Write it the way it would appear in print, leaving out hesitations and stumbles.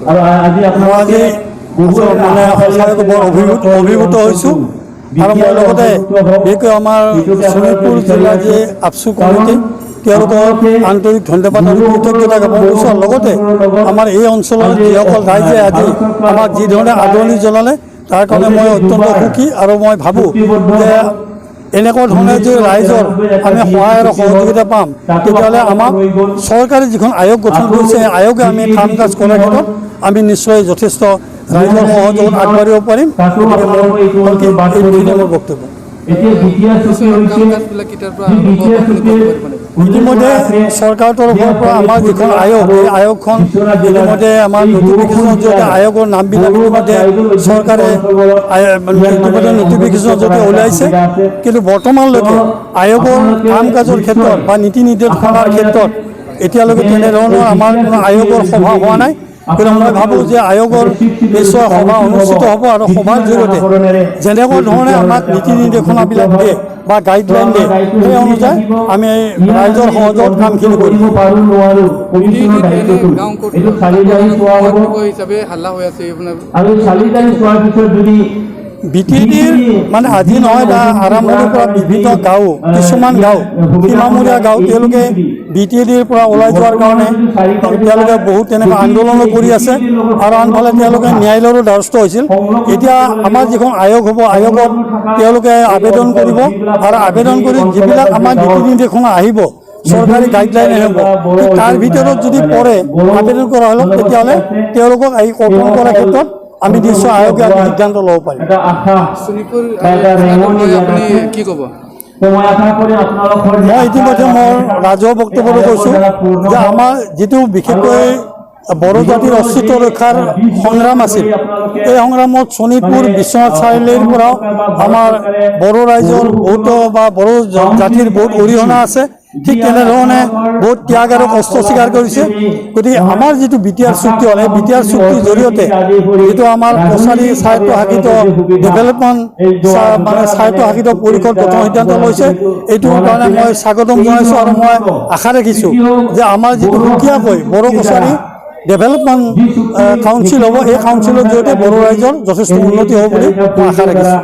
আজি মানে সঁচাকৈ বৰ অভিভূত হৈছোঁ আৰু মই লগতে বিশেষকৈ আমাৰ শোণিতপুৰ জিলাৰ যি আপচু কমিটি তেওঁলোকৰ আন্তৰিক ধন্যবাদ আৰু কৃতজ্ঞতা জ্ঞাপন কৰিছোঁ। লগতে আমাৰ এই অঞ্চলৰ যিসকল ৰাইজে আজি আমাক যিধৰণে আদৰণি জনালে তাৰ কাৰণে মই অত্যন্ত সুখী আৰু মই ভাবোঁ যে এনেকুৱা ধৰণে যদি ৰাইজৰ আমি সহায় আৰু সহযোগিতা পাম তেতিয়াহ'লে আমাক চৰকাৰে যিখন আয়োগ গঠন কৰিছে সেই আয়োগে আমি কাম কাজ কৰাৰ ক্ষেত্ৰত আমি নিশ্চয় যথেষ্ট ৰাইজৰ সহযোগত আগবাঢ়িব পাৰিম। মোৰ বক্তব্য ইতিমধ্যে চৰকাৰৰ তৰফৰ পৰা আমাৰ যিখন আয়োগ এই আয়োগখন ইতিমধ্যে আমাৰ নটিফিকেশ্যনৰ জৰিয়তে আয়োগৰ নামবিলাক ইতিমধ্যে চৰকাৰে ইতিমধ্যে নটিফিকেশ্যনৰ জৰিয়তে ওলাইছে, কিন্তু বৰ্তমানলৈকে আয়োগৰ কাম কাজৰ ক্ষেত্ৰত বা নীতি নিৰ্দেশনাৰ ক্ষেত্ৰত এতিয়ালৈকে তেনেধৰণৰ আমাৰ কোনো আয়োগৰ সভা হোৱা নাই। কিন্তু মই ভাবোঁ যে আয়োগৰ নিশ্চয় সভা অনুষ্ঠিত হ'ব আৰু সভাৰ জৰিয়তে যেনেকুৱা ধৰণে আমাক নীতি নিৰ্দেশনাবিলাক দিয়ে বা গাইডলাইন দিয়ে সেই অনুযায়ী আমি ৰাইজৰ সহযোগত কামখিনি কৰিম। BTDৰ মানে আজি নহয় বা আৰম্ভণিৰ পৰা বিভিন্ন গাঁও কিছুমান গাঁও সীমামূৰীয়া গাঁও তেওঁলোকে BTDৰ পৰা ওলাই যোৱাৰ কাৰণে তেওঁলোকে বহুত তেনেকুৱা আন্দোলনো কৰি আছে আৰু আনফালে তেওঁলোকে ন্যায়ালয়ৰো দ্বাৰস্থ হৈছিল। এতিয়া আমাৰ যিখন আয়োগ হ'ব আয়োগত তেওঁলোকে আবেদন কৰিব আৰু আবেদন কৰি যিবিলাক আমাৰ নীতি নিৰ্দেশনা আহিব চৰকাৰী গাইডলাইন আহিব তাৰ ভিতৰত যদি পৰে আবেদন কৰা হ'ল তেতিয়াহ'লে তেওঁলোকক আহি কৰ্তন কৰাৰ ক্ষেত্ৰত আমি নিশ্চয় আয়োগে আমি সিদ্ধান্ত ল'ব পাৰিম। মই ইতিমধ্যে মোৰ ৰাজহুৱা বক্তব্যটো কৈছোঁ যে আমাৰ যিটো বিশেষকৈ বড়ো জাতিৰ অস্তিত্ব ৰক্ষাৰ সংগ্ৰাম আছিল এই সংগ্ৰামত শোণিতপুৰ বিশ্বনাথ চাৰিআলিৰ পৰাও আমাৰ বড়ো ৰাইজৰ বহুতো বা বড়ো জাতিৰ বহুত অৰিহণা আছে। ঠিক তেনেধৰণে বহুত ত্যাগ আৰু কষ্ট স্বীকাৰ কৰিছে। গতিকে আমাৰ যিটো BTR চুক্তি হ'ল এই BTR চুক্তিৰ জৰিয়তে যিটো আমাৰ কছাৰী স্বায়ত্তশাসিত ডেভেলপমেণ্ট মানে স্বায়ত্তশাসিত পৰিষদ গঠন সিদ্ধান্ত লৈছে এইটোৰ কাৰণে মই স্বাগতম জনাইছোঁ আৰু মই আশা ৰাখিছোঁ যে আমাৰ যিটো সুকীয়াকৈ বড়ো কছাৰী ডেভেলপমেণ্ট কাউন্সিল হ'ব এই কাউন্সিলৰ জৰিয়তে বড়ো ৰাইজৰ যথেষ্ট উন্নতি হ'ব বুলি মই আশা ৰাখিছোঁ।